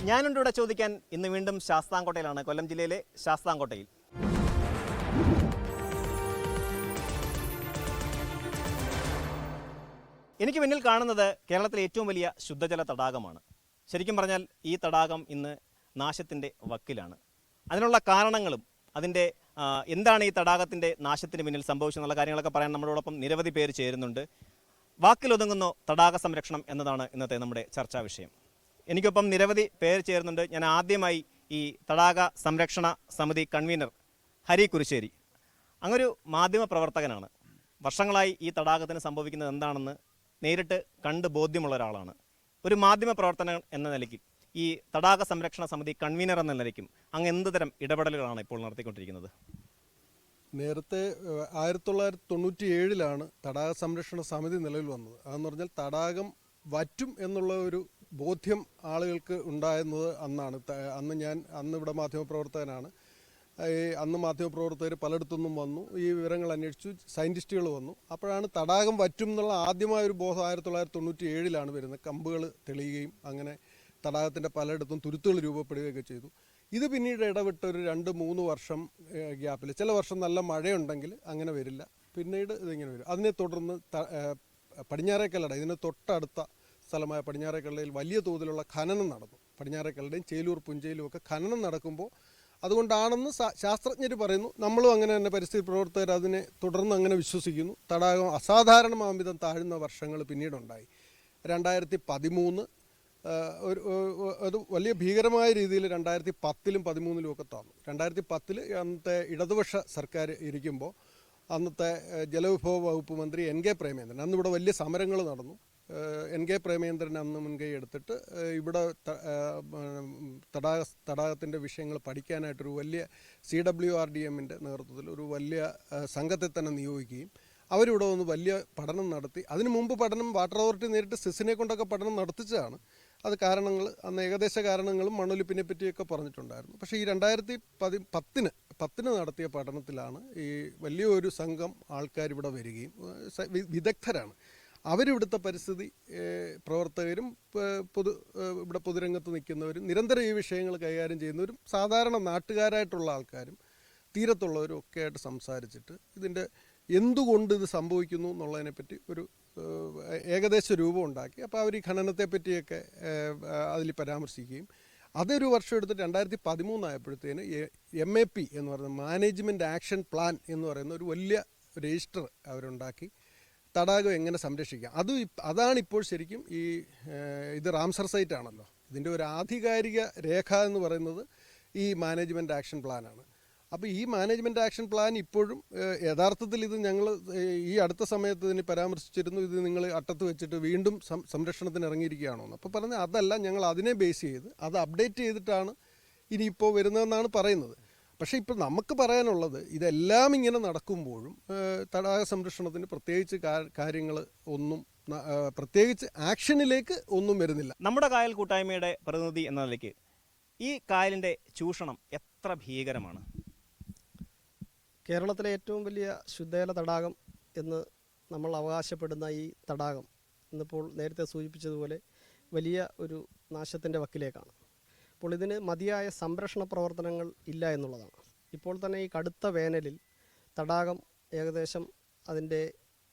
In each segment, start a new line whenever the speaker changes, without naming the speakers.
ഞാനുണ്ട് ഇവിടെ ചോദിക്കാൻ ഇന്ന് വീണ്ടും ശാസ്താംകോട്ടയിലാണ്, കൊല്ലം ജില്ലയിലെ ശാസ്താംകോട്ടയിൽ. എനിക്ക് മുന്നിൽ കാണുന്നത് കേരളത്തിലെ ഏറ്റവും വലിയ ശുദ്ധജല തടാകമാണ്. ശരിക്കും പറഞ്ഞാൽ ഈ തടാകം ഇന്ന് നാശത്തിൻ്റെ വക്കിലാണ്. അതിനുള്ള കാരണങ്ങളും അതിൻ്റെ എന്താണ് ഈ തടാകത്തിൻ്റെ നാശത്തിന് പിന്നിൽ സംഭവിച്ചെന്നുള്ള കാര്യങ്ങളൊക്കെ പറയാൻ നമ്മളോടൊപ്പം നിരവധി പേര് ചേരുന്നുണ്ട്. വാക്കിലൊതുങ്ങുന്ന തടാക സംരക്ഷണം എന്നതാണ് ഇന്നത്തെ നമ്മുടെ ചർച്ചാ വിഷയം. എനിക്കൊപ്പം നിരവധി പേര് ചേരുന്നുണ്ട്. ഞാൻ ആദ്യമായി ഈ തടാക സംരക്ഷണ സമിതി കൺവീനർ ഹരി കുരിശ്ശേരി, അങ്ങൊരു മാധ്യമ പ്രവർത്തകനാണ്. വർഷങ്ങളായി ഈ തടാകത്തിന് സംഭവിക്കുന്നത് എന്താണെന്ന് നേരിട്ട് കണ്ട് ബോധ്യമുള്ള ഒരാളാണ്. ഒരു മാധ്യമ പ്രവർത്തകൻ എന്ന നിലയ്ക്ക് ഈ തടാക സംരക്ഷണ സമിതി കൺവീനർ എന്ന നിലയ്ക്കും അങ്ങ് എന്ത് തരം ഇടപെടലുകളാണ് ഇപ്പോൾ നടത്തിക്കൊണ്ടിരിക്കുന്നത്?
നേരത്തെ 1997 തടാക സംരക്ഷണ സമിതി നിലവിൽ വന്നത്. അതെന്ന് പറഞ്ഞാൽ തടാകം വറ്റും എന്നുള്ള ഒരു ബോധ്യം ആളുകൾക്ക് ഉണ്ടായിരുന്നത് അന്നാണ്. അന്ന് ഇവിടെ മാധ്യമപ്രവർത്തകനാണ്. അന്ന് മാധ്യമപ്രവർത്തകർ പലയിടത്തുനിന്നും വന്നു, ഈ വിവരങ്ങൾ അന്വേഷിച്ചു, സയൻറ്റിസ്റ്റുകൾ വന്നു. അപ്പോഴാണ് തടാകം വറ്റും എന്നുള്ള ആദ്യമായൊരു ബോധം 1997 വരുന്നത്. കമ്പുകൾ തെളിയുകയും അങ്ങനെ തടാകത്തിൻ്റെ പലയിടത്തും തുരുത്തുകൾ രൂപപ്പെടുകയൊക്കെ ചെയ്തു. ഇത് പിന്നീട് ഇടവിട്ട് ഒരു 2-3 വർഷം ഗ്യാപ്പിൽ, ചില വർഷം നല്ല മഴയുണ്ടെങ്കിൽ അങ്ങനെ വരില്ല, പിന്നീട് ഇതിങ്ങനെ വരും. അതിനെ തുടർന്ന് പടിഞ്ഞാറേക്കല്ലട, ഇതിന് തൊട്ടടുത്ത സ്ഥലമായ പടിഞ്ഞാറേക്കല്ലയിൽ വലിയ തോതിലുള്ള ഖനനം നടന്നു. പടിഞ്ഞാറേക്കല്ലടയും ചേലൂർ പുഞ്ചയിലും ഒക്കെ ഖനനം നടക്കുമ്പോൾ അതുകൊണ്ടാണെന്ന് ശാസ്ത്രജ്ഞർ പറയുന്നു. നമ്മളും അങ്ങനെ തന്നെ പരിസ്ഥിതി പ്രവർത്തകർ അതിനെ തുടർന്ന് അങ്ങനെ വിശ്വസിക്കുന്നു. തടാകം അസാധാരണമാംവിധം താഴ്ന്ന വർഷങ്ങൾ പിന്നീടുണ്ടായി. 2013 അത് വലിയ ഭീകരമായ രീതിയിൽ 2010-ലും 2013-ലും ഒക്കെ താന്നു. 2010 അന്നത്തെ ഇടതുപക്ഷ സർക്കാർ ഇരിക്കുമ്പോൾ അന്നത്തെ ജലവിഭവ വകുപ്പ് മന്ത്രി എൻ കെ പ്രേമേന്ദ്രൻ, അന്നിവിടെ വലിയ സമരങ്ങൾ നടന്നു. എൻ കെ പ്രേമേന്ദ്രൻ അന്ന് മുൻകൈ എടുത്തിട്ട് ഇവിടെ തടാകത്തിൻ്റെ വിഷയങ്ങൾ പഠിക്കാനായിട്ടൊരു വലിയ CWRDMൻ്റെ നേതൃത്വത്തിൽ ഒരു വലിയ സംഘത്തെ തന്നെ നിയോഗിക്കുകയും അവരിവിടെ വന്ന് വലിയ പഠനം നടത്തി. അതിനു മുമ്പ് പഠനം വാട്ടർ അതോറിറ്റി നേരിട്ട് സിസിനെ കൊണ്ടൊക്കെ പഠനം നടത്തിച്ചതാണ്. അത് കാരണങ്ങൾ, അന്ന് ഏകദേശ കാരണങ്ങളും മണ്ണൊലിപ്പിനെ പറ്റിയൊക്കെ പറഞ്ഞിട്ടുണ്ടായിരുന്നു. പക്ഷേ ഈ 2010 നടത്തിയ പഠനത്തിലാണ് ഈ വലിയൊരു സംഘം ആൾക്കാരിവിടെ വരികയും വിദഗ്ധരാണ്. അവരിവിടുത്തെ പരിസ്ഥിതി പ്രവർത്തകരും ഇവിടെ പൊതുരംഗത്ത് നിൽക്കുന്നവരും നിരന്തരം ഈ വിഷയങ്ങൾ കൈകാര്യം ചെയ്യുന്നവരും സാധാരണ നാട്ടുകാരായിട്ടുള്ള ആൾക്കാരും തീരത്തുള്ളവരും ഒക്കെ ആയിട്ട് സംസാരിച്ചിട്ട് ഇതിൻ്റെ എന്തുകൊണ്ട് ഇത് സംഭവിക്കുന്നു എന്നുള്ളതിനെപ്പറ്റി ഒരു ഏകദേശ രൂപം ഉണ്ടാക്കി. അപ്പോൾ അവർ ഈ ഖനനത്തെ പറ്റിയൊക്കെ അതിൽ പരാമർശിക്കുകയും അതൊരു വർഷം എടുത്തിട്ട് 2013 ആയപ്പോഴത്തേന് MAP എന്ന് പറയുന്ന മാനേജ്മെൻറ്റ് ആക്ഷൻ പ്ലാൻ എന്ന് പറയുന്ന ഒരു വലിയ രജിസ്റ്റർ അവരുണ്ടാക്കി. തടാകം എങ്ങനെ സംരക്ഷിക്കാം, അതാണിപ്പോൾ ശരിക്കും ഇത് റാംസർ സൈറ്റ് ആണല്ലോ, ഇതിൻ്റെ ഒരു ആധികാരിക രേഖ എന്ന് പറയുന്നത് ഈ മാനേജ്മെൻറ്റ് ആക്ഷൻ പ്ലാനാണ്. അപ്പോൾ ഈ മാനേജ്മെൻറ്റ് ആക്ഷൻ പ്ലാൻ ഇപ്പോഴും യഥാർത്ഥത്തിൽ ഇത് ഞങ്ങൾ ഈ അടുത്ത സമയത്ത് ഇതിന് പരാമർശിച്ചിരുന്നു, ഇത് നിങ്ങൾ അട്ടത്ത് വെച്ചിട്ട് വീണ്ടും സംരക്ഷണത്തിന് ഇറങ്ങിയിരിക്കുകയാണോ എന്ന്. അപ്പോൾ പറഞ്ഞാൽ അതല്ല, ഞങ്ങൾ അതിനെ ബേസ് ചെയ്ത് അത് അപ്ഡേറ്റ് ചെയ്തിട്ടാണ് ഇനിയിപ്പോൾ വരുന്നതെന്നാണ് പറയുന്നത്. പക്ഷേ ഇപ്പോൾ നമുക്ക് പറയാനുള്ളത്, ഇതെല്ലാം ഇങ്ങനെ നടക്കുമ്പോഴും തടാക സംരക്ഷണത്തിന് പ്രത്യേകിച്ച് കാര്യങ്ങൾ ഒന്നും, പ്രത്യേകിച്ച് ആക്ഷനിലേക്ക് ഒന്നും വരുന്നില്ല.
നമ്മുടെ കായൽ കൂട്ടായ്മയുടെ പ്രതിനിധി എന്ന നിലയ്ക്ക് ഈ കായലിൻ്റെ ചൂഷണം എത്ര ഭീകരമാണ്?
കേരളത്തിലെ ഏറ്റവും വലിയ ശുദ്ധജല തടാകം എന്ന് നമ്മൾ അവകാശപ്പെടുന്ന ഈ തടാകം ഇന്നിപ്പോൾ നേരത്തെ സൂചിപ്പിച്ചതുപോലെ വലിയ ഒരു നാശത്തിൻ്റെ വക്കിലേക്കാണ്. അപ്പോൾ ഇതിന് മതിയായ സംരക്ഷണ പ്രവർത്തനങ്ങൾ ഇല്ല എന്നുള്ളതാണ്. ഇപ്പോൾ തന്നെ ഈ കടുത്ത വേനലിൽ തടാകം ഏകദേശം അതിൻ്റെ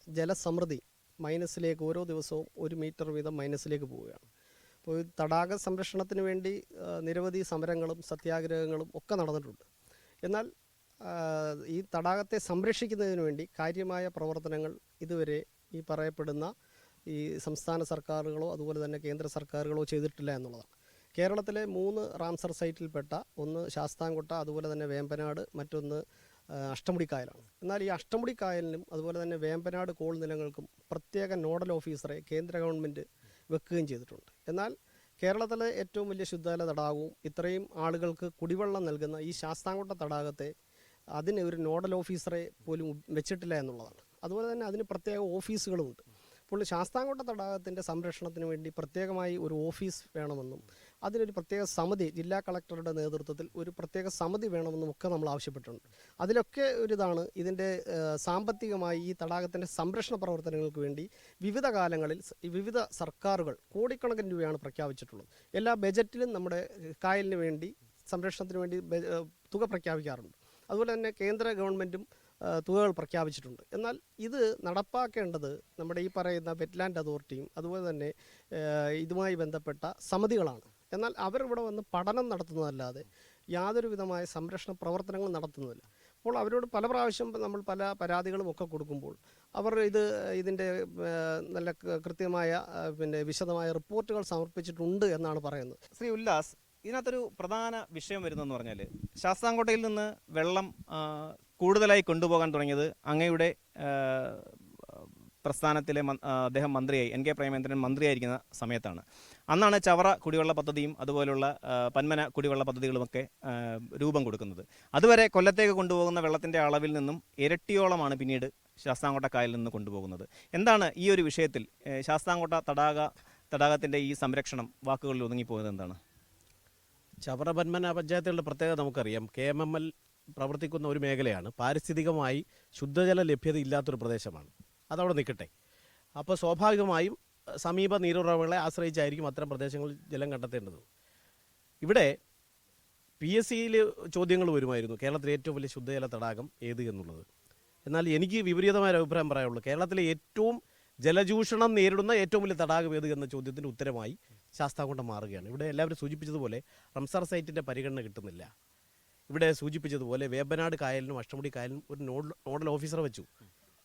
ജലസമൃദ്ധി മൈനസിലേക്ക്, ഓരോ ദിവസവും 1 മീറ്റർ വീതം മൈനസിലേക്ക് പോവുകയാണ്. അപ്പോൾ ഈ തടാക സംരക്ഷണത്തിന് വേണ്ടി നിരവധി സമരങ്ങളും സത്യാഗ്രഹങ്ങളും ഒക്കെ നടന്നിട്ടുണ്ട്. എന്നാൽ ഈ തടാകത്തെ സംരക്ഷിക്കുന്നതിന് വേണ്ടി കാര്യമായ പ്രവർത്തനങ്ങൾ ഇതുവരെ ഈ പറയപ്പെടുന്ന ഈ സംസ്ഥാന സർക്കാരുകളോ അതുപോലെ തന്നെ കേന്ദ്ര സർക്കാരുകളോ ചെയ്തിട്ടില്ല എന്നുള്ളതാണ്. കേരളത്തിലെ 3 റാംസർ സൈറ്റിൽപ്പെട്ട ഒന്ന് ശാസ്താംകോട്ട, അതുപോലെ തന്നെ വേമ്പനാട്, മറ്റൊന്ന് അഷ്ടമുടിക്കായലാണ്. എന്നാൽ ഈ അഷ്ടമുടിക്കായലിനും അതുപോലെ തന്നെ വേമ്പനാട് കോൾ നിലങ്ങൾക്കും പ്രത്യേക നോഡൽ ഓഫീസറെ കേന്ദ്ര ഗവൺമെൻറ് വെക്കുകയും ചെയ്തിട്ടുണ്ട്. എന്നാൽ കേരളത്തിലെ ഏറ്റവും വലിയ ശുദ്ധജല തടാകവും ഇത്രയും ആളുകൾക്ക് കുടിവെള്ളം നൽകുന്ന ഈ ശാസ്താംകോട്ട തടാകത്തെ അതിന് ഒരു നോഡൽ ഓഫീസറെ പോലും വെച്ചിട്ടില്ല എന്നുള്ളതാണ്. അതുപോലെ തന്നെ അതിന് പ്രത്യേക ഓഫീസുകളുമുണ്ട്. അപ്പോൾ ശാസ്താംകോട്ട തടാകത്തിൻ്റെ സംരക്ഷണത്തിന് വേണ്ടി പ്രത്യേകമായി ഒരു ഓഫീസ് വേണമെന്നും അതിനൊരു പ്രത്യേക സമിതി ജില്ലാ കളക്ടറുടെ നേതൃത്വത്തിൽ ഒരു പ്രത്യേക സമിതി വേണമെന്നും ഒക്കെ നമ്മൾ ആവശ്യപ്പെട്ടിട്ടുണ്ട്. അതിലൊക്കെ ഒരിതാണ് ഇതിൻ്റെ സാമ്പത്തികമായി ഈ തടാകത്തിൻ്റെ സംരക്ഷണ പ്രവർത്തനങ്ങൾക്ക് വേണ്ടി വിവിധ കാലങ്ങളിൽ വിവിധ സർക്കാരുകൾ കോടിക്കണക്കിന് രൂപയാണ് പ്രഖ്യാപിച്ചിട്ടുള്ളത്. എല്ലാ ബജറ്റിലും നമ്മുടെ കായലിന് വേണ്ടി സംരക്ഷണത്തിന് വേണ്ടി തുക പ്രഖ്യാപിക്കാറുണ്ട്. അതുപോലെ തന്നെ കേന്ദ്ര ഗവൺമെൻറ്റും തുകകൾ പ്രഖ്യാപിച്ചിട്ടുണ്ട്. എന്നാൽ ഇത് നടപ്പാക്കേണ്ടത് നമ്മുടെ ഈ പറയുന്ന വെറ്റ്ലാൻഡ് അതോറിറ്റിയും അതുപോലെ തന്നെ ഇതുമായി ബന്ധപ്പെട്ട സമിതികളാണ്. എന്നാൽ അവരിവിടെ വന്ന് പഠനം നടത്തുന്നതല്ലാതെ യാതൊരു വിധമായ സംരക്ഷണ പ്രവർത്തനങ്ങൾ നടത്തുന്നതില്ല. അപ്പോൾ അവരോട് പല പ്രാവശ്യം നമ്മൾ പല പരാതികളും ഒക്കെ കൊടുക്കുമ്പോൾ അവർ ഇതിൻ്റെ നല്ല കൃത്യമായ വിശദമായ റിപ്പോർട്ടുകൾ സമർപ്പിച്ചിട്ടുണ്ട് എന്നാണ് പറയുന്നത്.
ശ്രീ ഉല്ലാസ്, ഇതിനകത്തൊരു പ്രധാന വിഷയം വരുന്നതെന്ന് പറഞ്ഞാൽ ശാസ്താംകോട്ടയിൽ നിന്ന് വെള്ളം കൂടുതലായി കൊണ്ടുപോകാൻ തുടങ്ങിയത് അങ്ങയുടെ പ്രസ്ഥാനത്തിലെ അദ്ദേഹം മന്ത്രിയായി NK പ്രേമേന്ദ്രൻ മന്ത്രിയായിരിക്കുന്ന സമയത്താണ്. അന്നാണ് ചവറ കുടിവെള്ള പദ്ധതിയും അതുപോലുള്ള പന്മന കുടിവെള്ള പദ്ധതികളുമൊക്കെ രൂപം കൊടുക്കുന്നത്. അതുവരെ കൊല്ലത്തേക്ക് കൊണ്ടുപോകുന്ന വെള്ളത്തിൻ്റെ അളവിൽ നിന്നും ഇരട്ടിയോളമാണ് പിന്നീട് ശാസ്താംകോട്ട കായലിൽ നിന്ന് കൊണ്ടുപോകുന്നത്. എന്താണ് ഈ ഒരു വിഷയത്തിൽ ശാസ്താംകോട്ട തടാകത്തിൻ്റെ ഈ സംരക്ഷണം വാക്കുകളിൽ ഒതുങ്ങിപ്പോയത് എന്താണ്?
ചവറ പന്മന പഞ്ചായത്തുകളുടെ പ്രത്യേകത നമുക്കറിയാം. KMML പ്രവർത്തിക്കുന്ന ഒരു മേഖലയാണ്. പാരിസ്ഥിതികമായി ശുദ്ധജല ലഭ്യത ഇല്ലാത്തൊരു പ്രദേശമാണ്. അതവിടെ നിൽക്കട്ടെ. അപ്പോൾ സ്വാഭാവികമായും സമീപ നീരുറവകളെ ആശ്രയിച്ചായിരിക്കും അത്തരം പ്രദേശങ്ങളിൽ ജലം കണ്ടെത്തേണ്ടത്. ഇവിടെ PSCയിൽ ചോദ്യങ്ങൾ വരുമായിരുന്നു, കേരളത്തിലെ ഏറ്റവും വലിയ ശുദ്ധജല തടാകം ഏത് എന്നുള്ളത്. എന്നാൽ എനിക്ക് വിപരീതമായ ഒരു അഭിപ്രായം പറയാനുള്ളൂ. കേരളത്തിലെ ഏറ്റവും ജലചൂഷണം നേരിടുന്ന ഏറ്റവും വലിയ തടാകം ഏത് എന്ന ചോദ്യത്തിൻ്റെ ഉത്തരമായി ശാസ്താംകോട്ട മാറുകയാണ്. ഇവിടെ എല്ലാവരും സൂചിപ്പിച്ചതുപോലെ റംസാർ സൈറ്റിൻ്റെ പരിഗണന കിട്ടുന്നില്ല. ഇവിടെ സൂചിപ്പിച്ചതുപോലെ വേമ്പനാട് കായലിനും അഷ്ടമുടി കായലിനും ഒരു നോഡൽ ഓഫീസറെ വെച്ചു.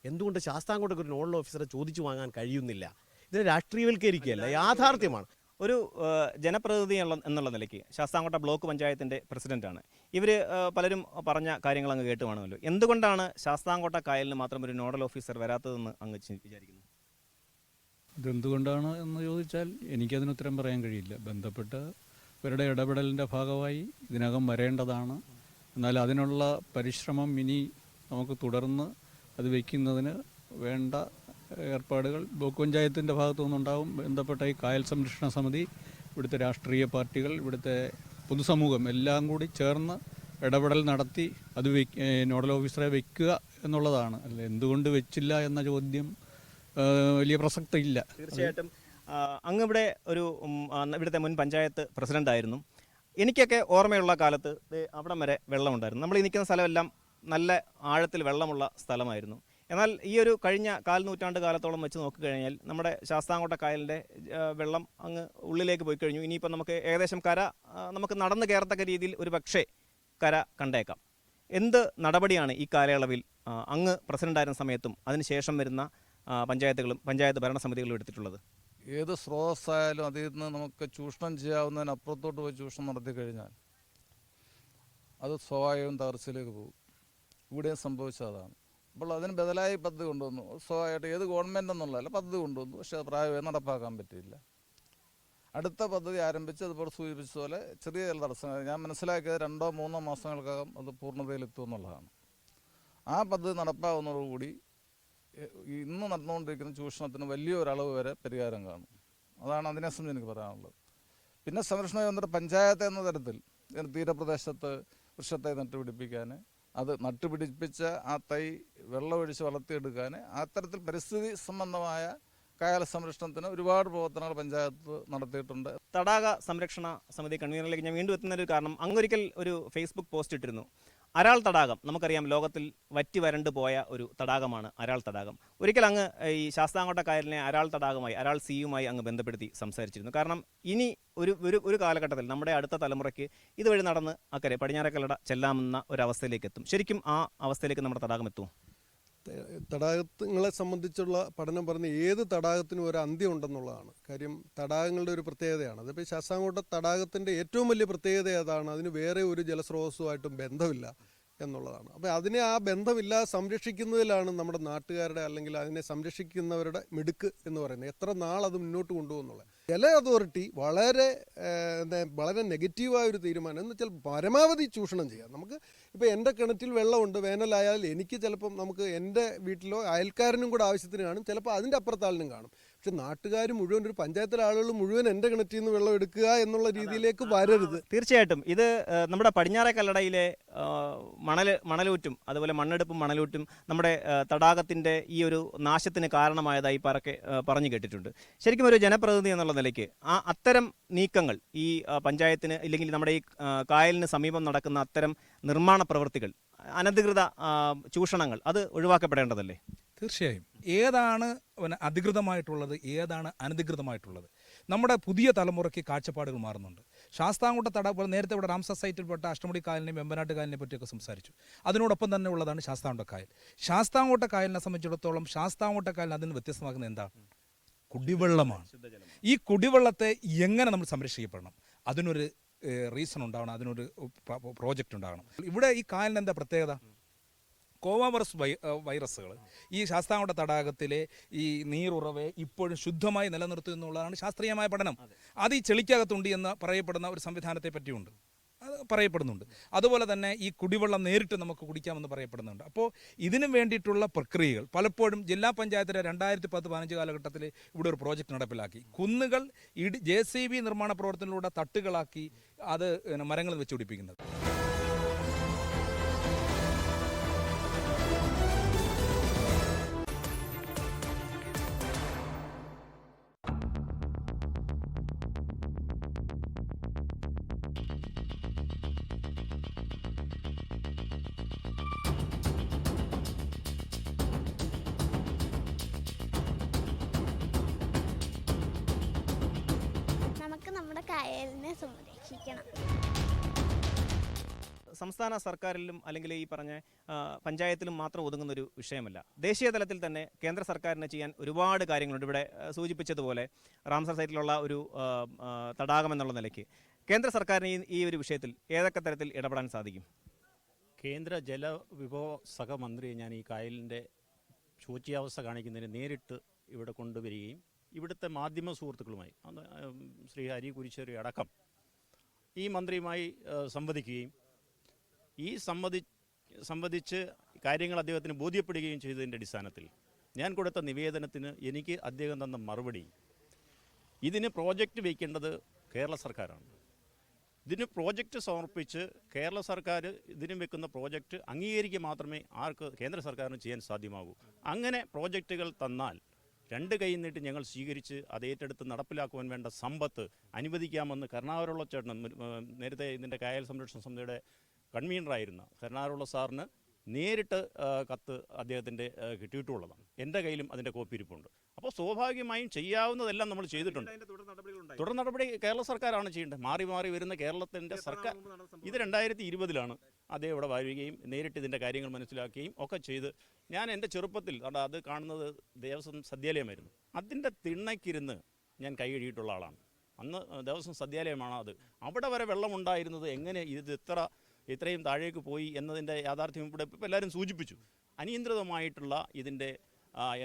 എന്തുകൊണ്ട് ശാസ്താംകോട്ടയ്ക്ക് ഒരു നോഡൽ ഓഫീസറെ ചോദിച്ചു വാങ്ങാൻ കഴിയുന്നില്ല? ഇതിനെ രാഷ്ട്രീയവൽക്കരിക്കുകയല്ല, യാഥാർത്ഥ്യമാണ്.
ഒരു ജനപ്രതിനിധി എന്നുള്ള നിലയ്ക്ക് ശാസ്താംകോട്ട ബ്ലോക്ക് പഞ്ചായത്തിൻ്റെ പ്രസിഡന്റാണ്. ഇവർ പലരും പറഞ്ഞ കാര്യങ്ങൾ അങ്ങ് കേട്ടുവാണല്ലോ. എന്തുകൊണ്ടാണ് ശാസ്താംകോട്ട കായലിന് മാത്രം ഒരു നോഡൽ ഓഫീസർ വരാത്തതെന്ന് അങ്ങ് വിചാരിക്കുന്നു?
ഇതെന്തുകൊണ്ടാണ് എന്ന് ചോദിച്ചാൽ എനിക്കതിന് ഉത്തരം പറയാൻ കഴിയില്ല. ബന്ധപ്പെട്ട ഇവരുടെ ഇടപെടലിൻ്റെ ഭാഗമായി ഇതിനകം വരേണ്ടതാണ്. എന്നാൽ അതിനുള്ള പരിശ്രമം ഇനി നമുക്ക് തുടർന്ന് അത് വയ്ക്കുന്നതിന് വേണ്ട ഏർപ്പാടുകൾ ബ്ലോക്ക് പഞ്ചായത്തിൻ്റെ ഭാഗത്തു നിന്നുണ്ടാവും. ബന്ധപ്പെട്ട ഈ കായൽ സംരക്ഷണ സമിതി, ഇവിടുത്തെ രാഷ്ട്രീയ പാർട്ടികൾ, ഇവിടുത്തെ പൊതുസമൂഹം എല്ലാം കൂടി ചേർന്ന് ഇടപെടൽ നടത്തി അത് നോഡൽ ഓഫീസറെ വയ്ക്കുക എന്നുള്ളതാണ്. അല്ല എന്തുകൊണ്ട് വെച്ചില്ല എന്ന ചോദ്യം വലിയ പ്രസക്തിയില്ല.
തീർച്ചയായിട്ടും അങ്ങ് ഇവിടെ ഇവിടുത്തെ മുൻ പഞ്ചായത്ത് പ്രസിഡൻ്റായിരുന്നു. എനിക്കൊക്കെ ഓർമ്മയുള്ള കാലത്ത് അവിടം വരെ വെള്ളമുണ്ടായിരുന്നു. നമ്മൾ ഈ നിൽക്കുന്ന സ്ഥലമെല്ലാം നല്ല ആഴത്തിൽ വെള്ളമുള്ള സ്ഥലമായിരുന്നു. എന്നാൽ ഈ ഒരു കഴിഞ്ഞ 4 നൂറ്റാണ്ട് കാലത്തോളം വെച്ച് നോക്കിക്കഴിഞ്ഞാൽ നമ്മുടെ ശാസ്താംകോട്ട കായലിൻ്റെ വെള്ളം അങ്ങ് ഉള്ളിലേക്ക് പോയി കഴിഞ്ഞു. ഇനിയിപ്പോൾ നമുക്ക് ഏകദേശം കര നമുക്ക് നടന്നു കയറത്തക്ക രീതിയിൽ ഒരു പക്ഷേ കര കണ്ടേക്കാം. എന്ത് നടപടിയാണ് ഈ കാലയളവിൽ അങ്ങ് പ്രസിഡൻ്റായിരുന്ന സമയത്തും അതിനുശേഷം വരുന്ന പഞ്ചായത്ത് ഭരണസമിതികളും എടുത്തിട്ടുള്ളത്?
ഏത് സ്രോതസ്സായാലും അതിൽ നിന്ന് നമുക്ക് ചൂഷണം ചെയ്യാവുന്നതിനപ്പുറത്തോട്ട് പോയി ചൂഷണം നടത്തി കഴിഞ്ഞാൽ അത് സ്വാഭാവികം തകർച്ചയിലേക്ക് പോകും. ഇവിടെയും സംഭവിച്ചത് അതാണ്. അപ്പോൾ അതിന് ബദലായി പദ്ധതി കൊണ്ടുവന്നു. സ്വാഭാവികമായിട്ട് ഏത് ഗവൺമെൻറ് എന്നുള്ളതല്ല, പദ്ധതി കൊണ്ടുവന്നു. പക്ഷേ അത് പ്രായോഗികം നടപ്പാക്കാൻ പറ്റിയില്ല. അടുത്ത പദ്ധതി ആരംഭിച്ച് അതുപോലെ സൂചിപ്പിച്ചതുപോലെ ചെറിയ ചില തടസ്സങ്ങൾ ഞാൻ മനസ്സിലാക്കിയത് 2-3 മാസങ്ങൾക്കകം അത് പൂർണ്ണതയിലെത്തും എന്നുള്ളതാണ്. ആ പദ്ധതി നടപ്പാകുന്നതോടുകൂടി ഇന്ന് നടന്നുകൊണ്ടിരിക്കുന്ന ചൂഷണത്തിന് വലിയൊരളവ് വരെ പരിഹാരം കാണും. അതാണ് അതിനെ സംബന്ധിച്ച് എനിക്ക് പറയാനുള്ളത്. പിന്നെ സംരക്ഷണം എന്നിട്ട് പഞ്ചായത്ത് എന്ന തരത്തിൽ തീരപ്രദേശത്ത് വൃക്ഷത്തെ നട്ടുപിടിപ്പിക്കാൻ, അത് നട്ടുപിടിപ്പിച്ച ആ തൈ വെള്ളമൊഴിച്ച് വളർത്തിയെടുക്കാൻ, അത്തരത്തിൽ പരിസ്ഥിതി സംബന്ധമായ കായൽ സംരക്ഷണത്തിന് ഒരുപാട് പ്രവർത്തനങ്ങൾ പഞ്ചായത്ത് നടത്തിയിട്ടുണ്ട്.
തടാക സംരക്ഷണ സമിതി കൺവീനറിലേക്ക് ഞാൻ വീണ്ടും എത്തുന്നൊരു കാരണം, അങ്ങൊരിക്കൽ ഒരു ഫേസ്ബുക്ക് പോസ്റ്റ് ഇട്ടിരുന്നു. അരാൾ തടാകം നമുക്കറിയാം, ലോകത്തിൽ വറ്റി വരണ്ടു പോയ ഒരു തടാകമാണ് അരാൾ തടാകം. ഒരിക്കൽ അങ്ങ് ഈ ശാസ്താംകോട്ട കായലിനെ അരാൾ തടാകമായി, അരാൾ സീയുമായി അങ്ങ് ബന്ധപ്പെടുത്തി സംസാരിച്ചിരുന്നു. കാരണം ഇനി ഒരു കാലഘട്ടത്തിൽ നമ്മുടെ അടുത്ത തലമുറയ്ക്ക് ഇതുവഴി നടന്ന് അക്കരെ പടിഞ്ഞാറക്കല്ലട ചെല്ലാമെന്ന ഒരവസ്ഥയിലേക്ക് എത്തും. ശരിക്കും ആ അവസ്ഥയിലേക്ക് നമ്മുടെ തടാകം എത്തും?
തടാകങ്ങളെ സംബന്ധിച്ചുള്ള പഠനം പറഞ്ഞ് ഏത് തടാകത്തിനും ഒരു അന്ത്യം ഉണ്ടെന്നുള്ളതാണ് കാര്യം. തടാകങ്ങളുടെ ഒരു പ്രത്യേകതയാണ്. അതിപ്പോൾ ശാസ്താംകോട്ട തടാകത്തിൻ്റെ ഏറ്റവും വലിയ പ്രത്യേകത അതാണ്, അതിന് വേറെ ഒരു ജലസ്രോതസ്സുമായിട്ടും ബന്ധമില്ല എന്നുള്ളതാണ്. അപ്പോൾ അതിനെ ആ ബന്ധമില്ലാതെ സംരക്ഷിക്കുന്നതിലാണ് നമ്മുടെ നാട്ടുകാരുടെ അല്ലെങ്കിൽ അതിനെ സംരക്ഷിക്കുന്നവരുടെ മിടുക്ക് എന്ന് പറയുന്നത്. എത്ര നാൾ അത് മുന്നോട്ട് കൊണ്ടുപോകുന്നുള്ളത്. ജല അതോറിറ്റി വളരെ നെഗറ്റീവായൊരു തീരുമാനം എന്ന് വെച്ചാൽ പരമാവധി ചൂഷണം ചെയ്യാം. നമുക്ക് ഇപ്പോൾ എൻ്റെ കിണറ്റിൽ വെള്ളമുണ്ട്, വേനലായാൽ എനിക്ക് ചിലപ്പം നമുക്ക് എൻ്റെ വീട്ടിലോ അയൽക്കാരനും കൂടെ ആവശ്യത്തിന് കാണും, ചിലപ്പോൾ അതിൻ്റെ അപ്പുറത്താളിനും കാണും. പക്ഷെ നാട്ടുകാർ മുഴുവൻ, ഒരു പഞ്ചായത്തിലെ ആളുകൾ മുഴുവൻ എൻ്റെ കിണറ്റിൽ നിന്ന് വെള്ളം എടുക്കുക എന്നുള്ള രീതിയിലേക്ക് വരരുത്.
തീർച്ചയായിട്ടും ഇത് നമ്മുടെ പടിഞ്ഞാറേ കല്ലടയിലെ മണലൂറ്റും അതുപോലെ മണ്ണെടുപ്പും മണലൂറ്റും നമ്മുടെ തടാകത്തിൻ്റെ ഈ ഒരു നാശത്തിന് കാരണമായതായി പറഞ്ഞു കേട്ടിട്ടുണ്ട്. ശരിക്കും ഒരു ജനപ്രതിനിധി എന്നുള്ള നിലയ്ക്ക് അത്തരം നീക്കങ്ങൾ ഈ പഞ്ചായത്തിന് ഇല്ലെങ്കിൽ നമ്മുടെ ഈ കായലിന് സമീപം നടക്കുന്ന അത്തരം നിർമ്മാണ പ്രവൃത്തികൾ, അനധികൃത ചൂഷണങ്ങൾ, അത് ഒഴിവാക്കപ്പെടേണ്ടതല്ലേ?
തീർച്ചയായും. ഏതാണ് അധികൃതമായിട്ടുള്ളത്, ഏതാണ് അനധികൃതമായിട്ടുള്ളത്, നമ്മുടെ പുതിയ തലമുറയ്ക്ക് കാഴ്ചപ്പാടുകൾ മാറുന്നുണ്ട്. ശാസ്താംകോട്ട തടാകം, നേരത്തെ ഇവിടെ റാംസർ സൈറ്റിൽപ്പെട്ട അഷ്ടമുടി കായലിനെയും വെമ്പനാട്ട് കായലിനെ പറ്റിയൊക്കെ സംസാരിച്ചു. അതിനോടൊപ്പം തന്നെ ഉള്ളതാണ് ശാസ്താംകോട്ട കായൽ. ശാസ്താംകോട്ട കായലിനെ സംബന്ധിച്ചിടത്തോളം ശാസ്താംകോട്ട കായലിനെ അതിന് വ്യത്യസ്തമാക്കുന്നത് എന്താണ്? കുടിവെള്ളമാണ്. ഈ കുടിവെള്ളത്തെ എങ്ങനെ നമ്മൾ സംരക്ഷിക്കപ്പെടണം, അതിനൊരു റീസൺ ഉണ്ടാവണം, അതിനൊരു പ്രോജക്റ്റ് ഉണ്ടാകണം. ഇവിടെ ഈ കായലിന് എന്താ പ്രത്യേകത? കോവാവറസ് വൈറസുകൾ ഈ ശാസ്താംകോട്ട തടാകത്തിലെ ഈ നീരുറവയെ ഇപ്പോഴും ശുദ്ധമായി നിലനിർത്തുക എന്നുള്ളതാണ് ശാസ്ത്രീയമായ പഠനം. അത് ഈ ചെളിക്കകത്തുണ്ട് എന്ന് പറയപ്പെടുന്ന ഒരു സംവിധാനത്തെ പറ്റിയുണ്ട്, അത് പറയപ്പെടുന്നുണ്ട്. അതുപോലെ തന്നെ ഈ കുടിവെള്ളം നേരിട്ട് നമുക്ക് കുടിക്കാമെന്ന് പറയപ്പെടുന്നുണ്ട്. അപ്പോൾ ഇതിനു വേണ്ടിയിട്ടുള്ള പ്രക്രിയകൾ പലപ്പോഴും ജില്ലാ പഞ്ചായത്തിലെ 2010-15 കാലഘട്ടത്തിൽ ഇവിടെ ഒരു പ്രോജക്റ്റ് നടപ്പിലാക്കി. കുന്നുകൾ JCB നിർമ്മാണ പ്രവർത്തനത്തിലൂടെ തട്ടുകളാക്കി അത് മരങ്ങൾ വെച്ച് പിടിപ്പിക്കുന്നത്.
നമ്മുടെ കായലിനെ സംരക്ഷിക്കണം.
സംസ്ഥാന സർക്കാരിലും അല്ലെങ്കിൽ ഈ പറഞ്ഞ പഞ്ചായത്തിലും മാത്രം ഒതുങ്ങുന്നൊരു വിഷയമല്ല. ദേശീയ തലത്തിൽ തന്നെ കേന്ദ്ര സർക്കാരിന് ചെയ്യാൻ ഒരുപാട് കാര്യങ്ങളുണ്ട്. ഇവിടെ സൂചിപ്പിച്ചതുപോലെ റാംസർ സൈറ്റിലുള്ള ഒരു തടാകം എന്നുള്ള നിലയ്ക്ക് കേന്ദ്ര സർക്കാരിന് ഈ ഒരു വിഷയത്തിൽ ഏതൊക്കെ തരത്തിൽ ഇടപെടാൻ സാധിക്കും?
കേന്ദ്ര ജലവിഭവ സഹമന്ത്രിയെ ഞാൻ ഈ കായലിൻ്റെ ശോച്യാവസ്ഥ കാണിക്കുന്നതിന് നേരിട്ട് ഇവിടെ കൊണ്ടുവരികയും ഇവിടുത്തെ മാധ്യമ സുഹൃത്തുക്കളുമായി ശ്രീ ഹരി കുരിശ്ശേരി അടക്കം ഈ മന്ത്രിയുമായി സംവദിക്കുകയും ഈ സംബന്ധിച്ച് കാര്യങ്ങൾ അദ്ദേഹത്തിന് ബോധ്യപ്പെടുകയും ചെയ്തതിൻ്റെ അടിസ്ഥാനത്തിൽ ഞാൻ കൊടുത്ത നിവേദനത്തിന് എനിക്ക് അദ്ദേഹം തന്ന മറുപടി, ഇതിന് പ്രോജക്റ്റ് വയ്ക്കേണ്ടത് കേരള സർക്കാരാണ്. ഇതിന് പ്രോജക്റ്റ് സമർപ്പിച്ച് കേരള സർക്കാർ ഇതിന് വെക്കുന്ന പ്രോജക്റ്റ് അംഗീകരിക്കുക മാത്രമേ കേന്ദ്ര സർക്കാരിന് ചെയ്യാൻ സാധ്യമാകൂ. അങ്ങനെ പ്രോജക്റ്റുകൾ തന്നാൽ 2 കൈ നീട്ടി ഞങ്ങൾ സ്വീകരിച്ച് അത് ഏറ്റെടുത്ത് നടപ്പിലാക്കുവാൻ വേണ്ട സമ്പത്ത് അനുവദിക്കാമെന്ന് കരുണാകരനുള്ള ചേട്ടൻ, നേരത്തെ ഇതിൻ്റെ കായൽ സംരക്ഷണ സമിതിയുടെ കൺവീനറായിരുന്ന കരുണാകരനുള്ള സാറിന് നേരിട്ട് കത്ത് അദ്ദേഹത്തിൻ്റെ കിട്ടിയിട്ടുള്ളതാണ്. എൻ്റെ കയ്യിലും അതിൻ്റെ കോപ്പി ഇരിപ്പുണ്ട്. അപ്പോൾ സ്വാഭാവികമായും ചെയ്യാവുന്നതെല്ലാം നമ്മൾ ചെയ്തിട്ടുണ്ട്. തുടർ നടപടി കേരള സർക്കാരാണ് ചെയ്യേണ്ടത്. മാറി മാറി വരുന്ന കേരളത്തിൻ്റെ സർക്കാർ ഇത് 2020 അദ്ദേഹം ഇവിടെ വരികയും നേരിട്ട് ഇതിൻ്റെ കാര്യങ്ങൾ മനസ്സിലാക്കുകയും ഒക്കെ ചെയ്ത്, ഞാൻ എൻ്റെ ചെറുപ്പത്തിൽ അത് കാണുന്നത് ദേവസ്വം സദ്യാലയമായിരുന്നു. അതിൻ്റെ തിണ്ണയ്ക്കിരുന്ന് ഞാൻ കൈ കഴുകിയിട്ടുള്ള ആളാണ്. അന്ന് ദേവസ്വം സദ്യാലയമാണ് അത്. അവിടെ വരെ വെള്ളമുണ്ടായിരുന്നത് എങ്ങനെ ഇത് ഇത്രയും താഴേക്ക് പോയി എന്നതിൻ്റെ യാഥാർത്ഥ്യം ഇവിടെ ഇപ്പോൾ എല്ലാവരും സൂചിപ്പിച്ചു. അനിയന്ത്രിതമായിട്ടുള്ള ഇതിൻ്റെ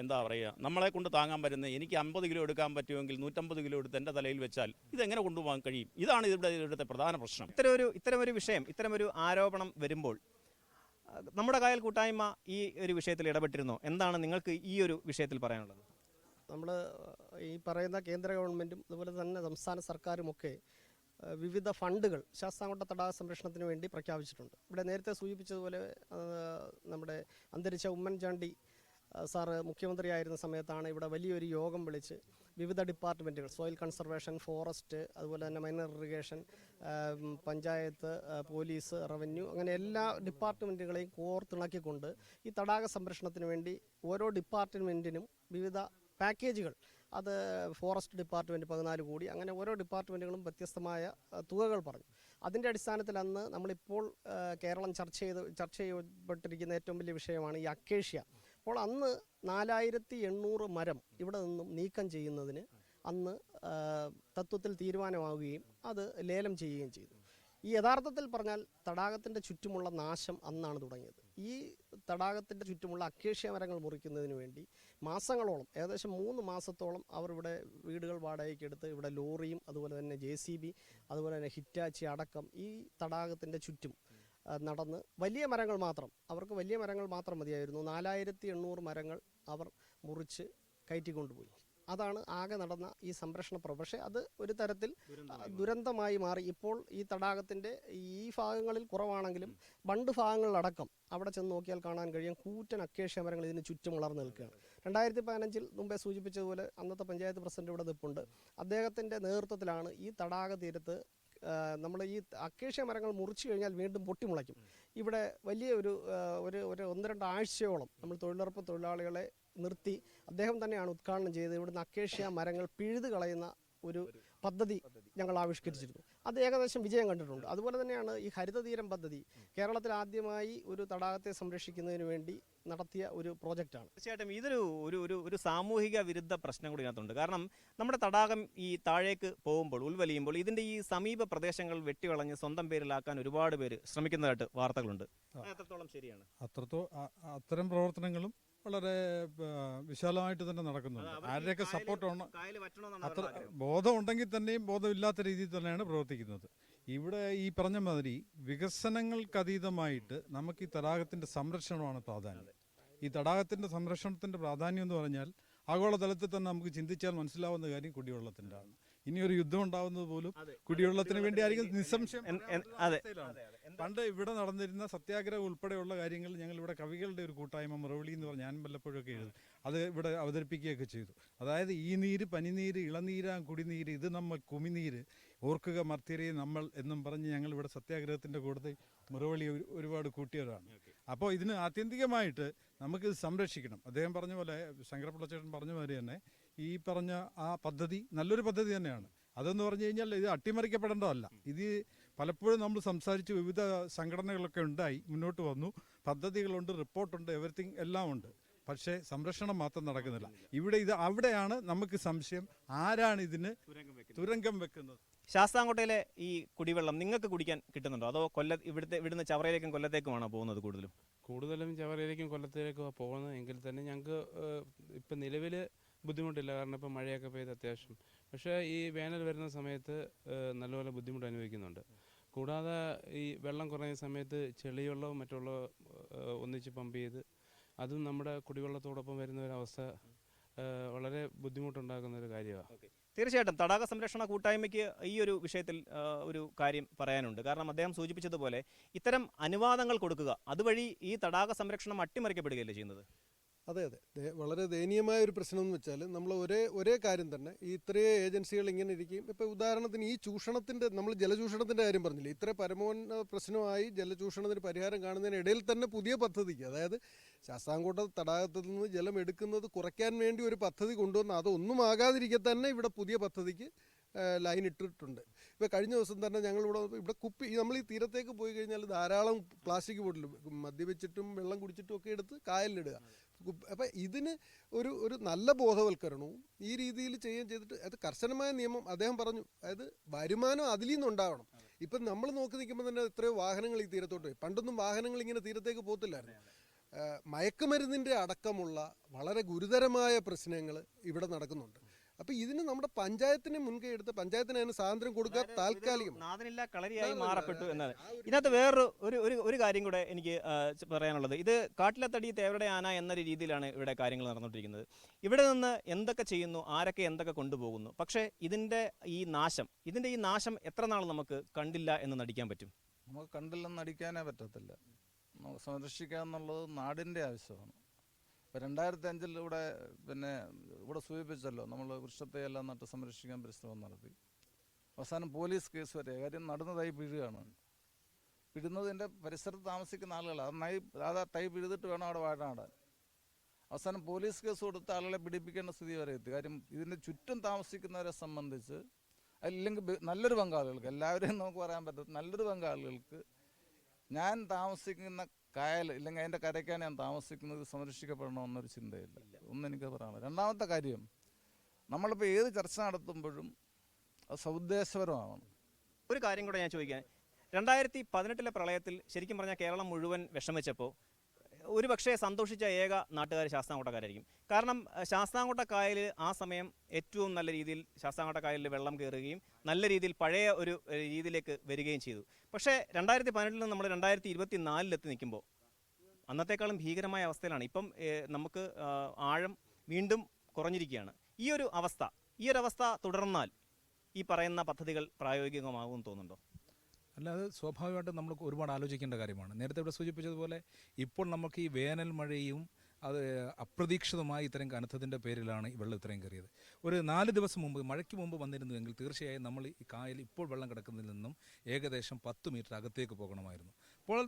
എന്താ പറയുക, നമ്മളെ കൊണ്ട് താങ്ങാൻ പറ്റുന്ന, എനിക്ക് 50 കിലോ എടുക്കാൻ പറ്റുമെങ്കിൽ 150 കിലോ എടുത്ത് എൻ്റെ തലയിൽ വെച്ചാൽ ഇതെങ്ങനെ കൊണ്ടുപോകാൻ കഴിയും? ഇതാണ് ഇവിടുത്തെ പ്രധാന പ്രശ്നം.
ഇത്തരമൊരു വിഷയം, ഇത്തരമൊരു ആരോപണം വരുമ്പോൾ നമ്മുടെ കായൽ കൂട്ടായ്മ ഈ ഒരു വിഷയത്തിൽ ഇടപെട്ടിരുന്നോ? എന്താണ് നിങ്ങൾക്ക് ഈ ഒരു വിഷയത്തിൽ പറയാനുള്ളത്?
നമ്മൾ ഈ പറയുന്ന കേന്ദ്ര ഗവൺമെൻറ്റും അതുപോലെ തന്നെ സംസ്ഥാന സർക്കാരുമൊക്കെ വിവിധ ഫണ്ടുകൾ ശാസ്താംകോട്ട തടാക സംരക്ഷണത്തിന് വേണ്ടി പ്രഖ്യാപിച്ചിട്ടുണ്ട്. ഇവിടെ നേരത്തെ സൂചിപ്പിച്ചതുപോലെ നമ്മുടെ അന്തരിച്ച ഉമ്മൻചാണ്ടി സാറ് മുഖ്യമന്ത്രിയായിരുന്ന സമയത്താണ് ഇവിടെ വലിയൊരു യോഗം വിളിച്ച് വിവിധ ഡിപ്പാർട്ട്മെൻറ്റുകൾ, സോയിൽ കൺസർവേഷൻ, ഫോറസ്റ്റ്, അതുപോലെ തന്നെ minor irrigation, panchayat, police, revenue, അങ്ങനെ എല്ലാ ഡിപ്പാർട്ട്മെൻറ്റുകളെയും കോർത്തിണക്കിക്കൊണ്ട് ഈ തടാക സംരക്ഷണത്തിന് വേണ്ടി ഓരോ ഡിപ്പാർട്ട്മെൻറ്റിനും വിവിധ പാക്കേജുകൾ, അത് ഫോറസ്റ്റ് ഡിപ്പാർട്ട്മെൻറ്റ് 14 കോടി, അങ്ങനെ ഓരോ ഡിപ്പാർട്ട്മെൻറ്റുകളും വ്യത്യസ്തമായ തുകകൾ പറഞ്ഞു. അതിൻ്റെ അടിസ്ഥാനത്തിൽ അന്ന് നമ്മളിപ്പോൾ കേരളം ചർച്ച ചെയ്യപ്പെട്ടിരിക്കുന്ന ഏറ്റവും വലിയ വിഷയമാണ് ഈ അക്കേഷ്യ. അപ്പോൾ അന്ന് 4800 മരം ഇവിടെ നിന്നും നീക്കം ചെയ്യുന്നതിന് അന്ന് തത്വത്തിൽ തീരുമാനമാവുകയും അത് ലേലം ചെയ്യുകയും ചെയ്തു. ഈ യഥാർത്ഥത്തിൽ പറഞ്ഞാൽ തടാകത്തിൻ്റെ ചുറ്റുമുള്ള നാശം അന്നാണ് തുടങ്ങിയത്. ഈ തടാകത്തിൻ്റെ ചുറ്റുമുള്ള അക്കേഷ്യ മരങ്ങൾ മുറിക്കുന്നതിന് വേണ്ടി മാസങ്ങളോളം, ഏകദേശം 3 മാസത്തോളം അവർ ഇവിടെ വീടുകൾ വാടകയ്ക്ക് എടുത്ത് ഇവിടെ ലോറിയും അതുപോലെ തന്നെ JCB അതുപോലെ തന്നെ ഹിറ്റാച്ചി അടക്കം ഈ തടാകത്തിൻ്റെ ചുറ്റും നടന്ന് വലിയ മരങ്ങൾ മാത്രം, അവർക്ക് വലിയ മരങ്ങൾ മാത്രം മതിയായിരുന്നു. 4800 മരങ്ങൾ അവർ മുറിച്ച് കയറ്റിക്കൊണ്ടുപോയി. അതാണ് ആകെ നടന്ന ഈ സംരക്ഷണ പ്രവർത്തനം. പക്ഷേ അത് ഒരു തരത്തിൽ ദുരന്തമായി മാറി. ഇപ്പോൾ ഈ തടാകത്തിൻ്റെ ഈ ഭാഗങ്ങളിൽ കുറവാണെങ്കിലും ബണ്ട് ഭാഗങ്ങളിലടക്കം അവിടെ ചെന്ന് നോക്കിയാൽ കാണാൻ കഴിയും കൂറ്റൻ അക്കേഷ്യ മരങ്ങൾ ഇതിന് ചുറ്റും വളർന്നു നിൽക്കുകയാണ്. 2015 മുമ്പേ സൂചിപ്പിച്ചതുപോലെ അന്നത്തെ പഞ്ചായത്ത് പ്രസിഡന്റ് ഇവിടെ നിൽപ്പുണ്ട്. അദ്ദേഹത്തിൻ്റെ നേതൃത്വത്തിലാണ് ഈ തടാക തീരത്ത് നമ്മൾ ഈ അക്കേഷ്യ മരങ്ങൾ മുറിച്ചു കഴിഞ്ഞാൽ വീണ്ടും പൊട്ടിമുളയ്ക്കും. ഇവിടെ വലിയ ഒരു 1-2 ആഴ്ചയോളം നമ്മൾ തൊഴിലുറപ്പ് തൊഴിലാളികളെ നിർത്തി അദ്ദേഹം തന്നെയാണ് ഉദ്ഘാടനം ചെയ്ത് ഇവിടുന്ന് അക്കേഷ്യ മരങ്ങൾ പിഴുത് കളയുന്ന ഒരു പദ്ധതി ഞങ്ങൾ ആവിഷ്കരിച്ചിരുന്നു. അത് ഏകദേശം വിജയം കണ്ടിട്ടുണ്ട്. അതുപോലെ തന്നെയാണ് ഈ ഹരിതതീരം പദ്ധതി കേരളത്തിൽ ആദ്യമായി ഒരു തടാകത്തെ സംരക്ഷിക്കുന്നതിന് വേണ്ടി നടത്തിയ ഒരു പ്രോജക്റ്റാണ്.
തീർച്ചയായിട്ടും ഇതൊരു ഒരു സാമൂഹിക വിരുദ്ധ പ്രശ്നം കൂടി ഇതിനകത്തുണ്ട്. കാരണം നമ്മുടെ തടാകം ഈ താഴേക്ക് പോകുമ്പോൾ ഉൾവലിയുമ്പോൾ ഇതിൻ്റെ ഈ സമീപ പ്രദേശങ്ങൾ വെട്ടിവളഞ്ഞ് സ്വന്തം പേരിലാക്കാൻ ഒരുപാട് പേര് ശ്രമിക്കുന്നതായിട്ട് വാർത്തകളുണ്ട്. എത്രത്തോളം ശരിയാണ്?
അത്തരം പ്രവർത്തനങ്ങളും വളരെ വിശാലമായിട്ട് തന്നെ നടക്കുന്നുണ്ട്. ആരുടെയൊക്കെ സപ്പോർട്ടാണ്, അത്ര ബോധം ഉണ്ടെങ്കിൽ തന്നെയും ബോധമില്ലാത്ത രീതിയിൽ തന്നെയാണ് പ്രവർത്തിക്കുന്നത്. ഇവിടെ ഈ പറഞ്ഞ മാതിരി വികസനങ്ങൾക്കതീതമായിട്ട് നമുക്ക് ഈ തടാകത്തിൻ്റെ സംരക്ഷണമാണ് പ്രാധാന്യം. ഈ തടാകത്തിൻ്റെ സംരക്ഷണത്തിൻ്റെ പ്രാധാന്യം എന്ന് പറഞ്ഞാൽ ആഗോളതലത്തിൽ തന്നെ നമുക്ക് ചിന്തിച്ചാൽ മനസ്സിലാവുന്ന കാര്യം കുടിവെള്ളത്തിൻ്റെ ആണ്. ഇനിയൊരു യുദ്ധം ഉണ്ടാവുന്നത് പോലും കുടിവെള്ളത്തിന് വേണ്ടി ആയിരിക്കും നിസ്സംശയം. പണ്ട് ഇവിടെ നടന്നിരുന്ന സത്യാഗ്രഹം ഉൾപ്പെടെയുള്ള കാര്യങ്ങൾ ഞങ്ങൾ ഇവിടെ കവികളുടെ ഒരു കൂട്ടായ്മ മുറവിളി എന്ന് പറഞ്ഞ് ഞാൻ വല്ലപ്പോഴൊക്കെ എഴുതും, അത് ഇവിടെ അവതരിപ്പിക്കുകയൊക്കെ ചെയ്തു. അതായത് ഈ നീര്, പനിനീര്, ഇളനീരാം കുടിനീര്, ഇത് നമ്മൾ കുമിനീര്, ഓർക്കുക മർത്യരെ നമ്മൾ എന്നും പറഞ്ഞ് ഞങ്ങൾ ഇവിടെ സത്യാഗ്രഹത്തിൻ്റെ കൂട്ടത്തിൽ മുറവിളി ഒരുപാട് കൂട്ടിയവരാണ്. അപ്പോൾ ഇതിന് ആത്യന്തികമായിട്ട് നമുക്കിത് സംരക്ഷിക്കണം. അദ്ദേഹം പറഞ്ഞ പോലെ, ശങ്കരപ്പിള്ളച്ചേട്ടൻ പറഞ്ഞ മാതിരി തന്നെ ഈ പറഞ്ഞ ആ പദ്ധതി നല്ലൊരു പദ്ധതി തന്നെയാണ്. അതെന്ന് പറഞ്ഞു കഴിഞ്ഞാൽ ഇത് അട്ടിമറിക്കപ്പെടേണ്ടതല്ല. ഇത് പലപ്പോഴും നമ്മൾ സംസാരിച്ച് വിവിധ സംഘടനകളൊക്കെ ഉണ്ടായി മുന്നോട്ട് വന്നു, പദ്ധതികളുണ്ട്, റിപ്പോർട്ടുണ്ട്, എവറിത്തിങ് എല്ലാം ഉണ്ട്. പക്ഷേ സംരക്ഷണം മാത്രം നടക്കുന്നില്ല. ഇവിടെ ഇത് അവിടെയാണ് നമുക്ക് സംശയം, ആരാണ് ഇതിന് തുരങ്കം വെക്കുന്നത്?
ശാസ്താംകോട്ടയിലെ ഈ കുടിവെള്ളം നിങ്ങൾക്ക് കുടിക്കാൻ കിട്ടുന്നുണ്ടോ? അതോ ഇവിടുന്ന് ചവറയിലേക്കും കൊല്ലത്തേക്കുമാണോ പോകുന്നത്?
കൂടുതലും ചവറയിലേക്കും കൊല്ലത്തേക്കും പോകുന്നത്. എങ്കിൽ തന്നെ ഞങ്ങൾക്ക് ഇപ്പം നിലവിൽ ബുദ്ധിമുട്ടില്ല, കാരണം ഇപ്പം മഴയൊക്കെ പെയ്ത് അത്യാവശ്യം. പക്ഷേ ഈ വേനൽ വരുന്ന സമയത്ത് നല്ലപോലെ ബുദ്ധിമുട്ട് അനുഭവിക്കുന്നുണ്ട്. കൂടാതെ ഈ വെള്ളം കുറഞ്ഞ സമയത്ത് ചെളിവെള്ളവും മറ്റുള്ള ഒന്നിച്ച് പമ്പ് ചെയ്ത് അതും നമ്മുടെ കുടിവെള്ളത്തോടൊപ്പം വരുന്ന ഒരവസ്ഥ വളരെ ബുദ്ധിമുട്ടുണ്ടാക്കുന്ന ഒരു കാര്യമാണ്.
തീർച്ചയായിട്ടും തടാക സംരക്ഷണ കൂട്ടായ്മയ്ക്ക് ഈ ഒരു വിഷയത്തിൽ ഒരു കാര്യം പറയാനുണ്ട്. കാരണം അദ്ദേഹം സൂചിപ്പിച്ചതുപോലെ ഇത്തരം അനുവാദങ്ങൾ കൊടുക്കുക, അതുവഴി ഈ തടാക സംരക്ഷണം അട്ടിമറിക്കപ്പെടുകയല്ലേ ചെയ്യുന്നത്?
അതെ, വളരെ ദയനീയമായ ഒരു പ്രശ്നം എന്ന് വെച്ചാൽ നമ്മൾ ഒരേ കാര്യം തന്നെ ഈ ഇത്രയും ഏജൻസികൾ ഇങ്ങനെ ഇരിക്കുകയും, ഇപ്പോൾ ഉദാഹരണത്തിന് ഈ ചൂഷണത്തിൻ്റെ, നമ്മൾ ജലചൂഷണത്തിൻ്റെ കാര്യം പറഞ്ഞില്ലേ, ഇത്ര പരമോന്നത പ്രശ്നമായി ജലചൂഷണത്തിന് പരിഹാരം കാണുന്നതിനിടയിൽ തന്നെ പുതിയ പദ്ധതിക്ക്, അതായത് ശാസ്താംകോട്ട തടാകത്തിൽ നിന്ന് ജലം എടുക്കുന്നത് കുറയ്ക്കാൻ വേണ്ടി ഒരു പദ്ധതി കൊണ്ടുവന്ന് അതൊന്നും ആകാതിരിക്കെ തന്നെ ഇവിടെ പുതിയ പദ്ധതിക്ക് ലൈൻ ഇട്ടിട്ടുണ്ട്. ഇപ്പോൾ കഴിഞ്ഞ ദിവസം തന്നെ ഇവിടെ കുപ്പി, നമ്മൾ ഈ തീരത്തേക്ക് പോയി കഴിഞ്ഞാൽ ധാരാളം പ്ലാസ്റ്റിക് ബോട്ടിൽ മദ്യപിച്ചിട്ടും വെള്ളം കുടിച്ചിട്ടും ഒക്കെ എടുത്ത് കായലിലിടുക. അപ്പം ഇതിന് ഒരു നല്ല ബോധവൽക്കരണവും ഈ രീതിയിൽ ചെയ്തിട്ട് അത് കർശനമായ നിയമം അദ്ദേഹം പറഞ്ഞു, അതായത് വരുമാനം അതിൽ നിന്നുണ്ടാവണം. ഇപ്പം നമ്മൾ നോക്കി നിൽക്കുമ്പോൾ തന്നെ എത്രയോ വാഹനങ്ങൾ ഈ തീരത്തോട്ട് പോയി. പണ്ടൊന്നും വാഹനങ്ങൾ ഇങ്ങനെ തീരത്തേക്ക് പോകത്തില്ലായിരുന്നു. മയക്കുമരുന്നിൻ്റെ അടക്കമുള്ള വളരെ ഗുരുതരമായ പ്രശ്നങ്ങൾ ഇവിടെ നടക്കുന്നുണ്ട്. അപ്പൊ ഇതിന് നമ്മുടെ പഞ്ചായത്തിനെ മുൻകൈ എടുത്ത് പഞ്ചായത്തിന് അതിന് സ്വാതന്ത്ര്യം കൊടുക്കുക, താൽക്കാലികം
നാദിനില്ല കളരിയായി മാറപ്പെട്ടു എന്നത്. ഇതിനകത്ത് വേറൊരു കാര്യം കൂടെ എനിക്ക് പറയാനുള്ളത്, ഇത് കാട്ടിലത്തടി തേവരുടെ ആന എന്ന രീതിയിലാണ് ഇവിടെ കാര്യങ്ങൾ നടന്നുകൊണ്ടിരിക്കുന്നത്. ഇവിടെ നിന്ന് എന്തൊക്കെ ചെയ്യുന്നു, ആരൊക്കെ എന്തൊക്കെ കൊണ്ടുപോകുന്നു, പക്ഷേ ഇതിൻ്റെ ഈ നാശം എത്ര നാൾ നമുക്ക് കണ്ടില്ല എന്ന് നടിക്കാൻ പറ്റും?
നമുക്ക് കണ്ടില്ലെന്ന് നടിക്കാനേ പറ്റത്തില്ല. നമുക്ക് സംരക്ഷിക്കുക എന്നുള്ളത് നാടിൻ്റെ ആവശ്യമാണ്. ഇപ്പോൾ 2005 ഇവിടെ സൂചിപ്പിച്ചല്ലോ, നമ്മൾ വൃക്ഷത്തെ എല്ലാം നട്ട് സംരക്ഷിക്കാൻ പരിശ്രമം നടത്തി. അവസാനം പോലീസ് കേസ് വരെ, കാര്യം നടുന്നതായി പിഴുകയാണ്. പിഴുന്നതിൻ്റെ പരിസരത്ത് താമസിക്കുന്ന ആളുകളാണ്, അത് തൈ പിഴുതിട്ട് വേണം അവിടെ വാഴ നടാൻ. അവസാനം പോലീസ് കേസ് കൊടുത്ത് ആളുകളെ പിടിപ്പിക്കേണ്ട സ്ഥിതി വരെ എത്തി. കാര്യം ഇതിൻ്റെ ചുറ്റും താമസിക്കുന്നവരെ സംബന്ധിച്ച്, അല്ലെങ്കിൽ നല്ലൊരു പങ്കാളികൾക്ക്, എല്ലാവരെയും നമുക്ക് പറയാൻ പറ്റും, നല്ലൊരു പങ്കാളികൾക്ക് ഞാൻ താമസിക്കുന്ന കായൽ ഇല്ലെങ്കിൽ അതിൻ്റെ കരയ്ക്കാണ് ഞാൻ താമസിക്കുന്നത്, സംരക്ഷിക്കപ്പെടണമെന്നൊരു ചിന്തയില്ല. ഒന്നെനിക്ക് പറയാനുള്ളത്. രണ്ടാമത്തെ കാര്യം, നമ്മളിപ്പോൾ ഏത് ചർച്ച നടത്തുമ്പോഴും അത് സൗദ്ദേശപരമാണ്.
ഒരു കാര്യം കൂടെ ഞാൻ ചോദിക്കാൻ, 2018 പ്രളയത്തിൽ ശരിക്കും പറഞ്ഞാൽ കേരളം മുഴുവൻ വിഷമിച്ചപ്പോൾ ഒരുപക്ഷേ സന്തോഷിച്ച ഏക നാട്ടുകാർ ശാസ്താംകോട്ടക്കാരായിരിക്കും. കാരണം ശാസ്താംകോട്ട കായൽ ആ സമയം ഏറ്റവും നല്ല രീതിയിൽ ശാസ്താംകോട്ട കായലിൽ വെള്ളം കയറുകയും നല്ല രീതിയിൽ പഴയ ഒരു രീതിയിലേക്ക് വരികയും ചെയ്തു. പക്ഷേ 2018 നിന്ന് നമ്മൾ 2024 നിൽക്കുമ്പോൾ അന്നത്തെക്കാളും ഭീകരമായ അവസ്ഥയിലാണ്. ഇപ്പം നമുക്ക് ആഴം വീണ്ടും കുറഞ്ഞിരിക്കുകയാണ്. ഈ ഒരു അവസ്ഥ തുടർന്നാൽ ഈ പറയുന്ന പദ്ധതികൾ പ്രായോഗികമാകുമെന്ന് തോന്നുന്നുണ്ടോ?
അല്ലാതെ സ്വാഭാവികമായിട്ടും നമ്മൾ ഒരുപാട് ആലോചിക്കേണ്ട കാര്യമാണ്. നേരത്തെ ഇവിടെ സൂചിപ്പിച്ചതുപോലെ ഇപ്പോൾ നമുക്ക് ഈ വേനൽ മഴയും അത് അപ്രതീക്ഷിതമായി ഇത്തരം കനത്തതിൻ്റെ പേരിലാണ് ഈ വെള്ളം ഇത്രയും കയറിയത്. ഒരു 4 ദിവസം മുമ്പ് മഴയ്ക്ക് മുമ്പ് വന്നിരുന്നുവെങ്കിൽ തീർച്ചയായും നമ്മൾ ഈ കായൽ ഇപ്പോൾ വെള്ളം കിടക്കുന്നതിൽ നിന്നും ഏകദേശം 10 മീറ്റർ അകത്തേക്ക് പോകണമായിരുന്നു. അപ്പോൾ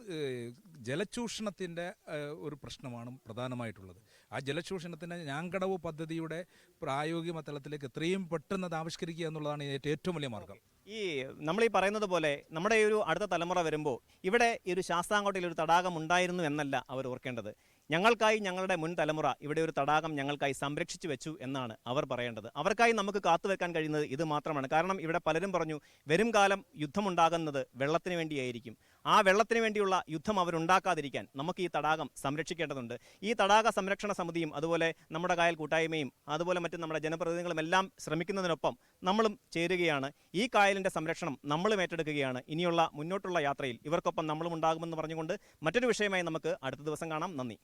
ജലചൂഷണത്തിൻ്റെ ഒരു പ്രശ്നമാണ് പ്രധാനമായിട്ടുള്ളത്. ആ ജലചൂഷണത്തിൻ്റെ ഞാങ്കടവ് പദ്ധതിയുടെ പ്രായോഗിക തലത്തിലേക്ക് എത്രയും പെട്ടെന്ന് അത് ആവിഷ്കരിക്കുക എന്നുള്ളതാണ് ഏറ്റവും വലിയ മാർഗം.
ഈ നമ്മൾ ഈ പറയുന്നത് പോലെ നമ്മുടെ ഈ ഒരു അടുത്ത തലമുറ വരുമ്പോൾ ഇവിടെ ഈ ഒരു ശാസ്താംകോട്ടയിൽ ഒരു തടാകം ഉണ്ടായിരുന്നു എന്നല്ല അവർ ഓർക്കേണ്ടത്. ഞങ്ങൾക്കായി ഞങ്ങളുടെ മുൻ തലമുറ ഇവിടെ ഒരു തടാകം ഞങ്ങൾക്കായി സംരക്ഷിച്ചു വെച്ചു എന്നാണ് അവർ പറയേണ്ടത്. അവർക്കായി നമുക്ക് കാത്തുവെക്കാൻ കഴിയുന്നത് ഇത് മാത്രമാണ്. കാരണം ഇവിടെ പലരും പറഞ്ഞു വരും കാലം യുദ്ധമുണ്ടാകുന്നത് വെള്ളത്തിന് വേണ്ടിയായിരിക്കും. ആ വെള്ളത്തിന് വേണ്ടിയുള്ള യുദ്ധം അവരുണ്ടാക്കാതിരിക്കാൻ നമുക്ക് ഈ തടാകം സംരക്ഷിക്കേണ്ടതുണ്ട്. ഈ തടാക സംരക്ഷണ സമിതിയും അതുപോലെ നമ്മുടെ കായൽ കൂട്ടായ്മയും അതുപോലെ മറ്റ് നമ്മുടെ ജനപ്രതിനിധികളും എല്ലാം ശ്രമിക്കുന്നതിനൊപ്പം നമ്മളും ചേരുകയാണ്. ഈ കായലിൻ്റെ സംരക്ഷണം നമ്മളും ഏറ്റെടുക്കുകയാണ്. ഇനിയുള്ള മുന്നോട്ടുള്ള യാത്രയിൽ ഇവർക്കൊപ്പം നമ്മളും ഉണ്ടാകുമെന്ന് പറഞ്ഞുകൊണ്ട് മറ്റൊരു വിഷയമായി നമുക്ക് അടുത്ത ദിവസം കാണാം. നന്ദി.